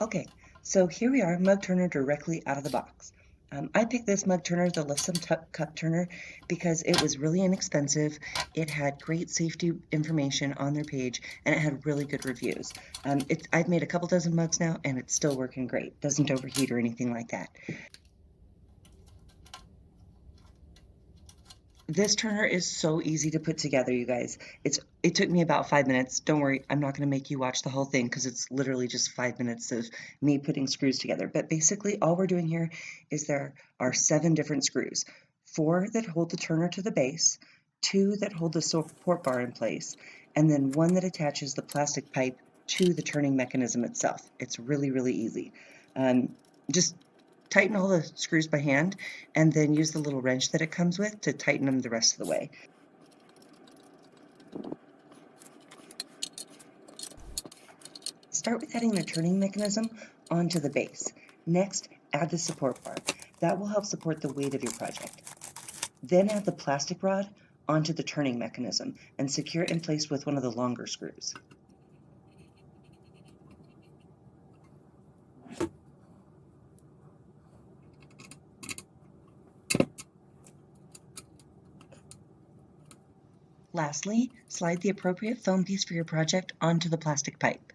Okay, so here we are, mug turner directly out of the box. I picked this mug turner, the LFSUM cup turner, because it was really inexpensive, it had great safety information on their page, and it had really good reviews. I've made a couple dozen mugs now, and it's still working great. Doesn't overheat or anything like that. This turner is so easy to put together, you guys. It took me about 5 minutes. Don't worry, I'm not going to make you watch the whole thing because it's literally just 5 minutes of me putting screws together. But basically, all we're doing here is there are 7 different screws. 4 that hold the turner to the base, 2 that hold the support bar in place, and then 1 that attaches the plastic pipe to the turning mechanism itself. It's really, really easy. Just tighten all the screws by hand and then use the little wrench that it comes with to tighten them the rest of the way. Start with adding the turning mechanism onto the base. Next, add the support bar. That will help support the weight of your project. Then add the plastic rod onto the turning mechanism and secure it in place with one of the longer screws. Lastly, slide the appropriate foam piece for your project onto the plastic pipe.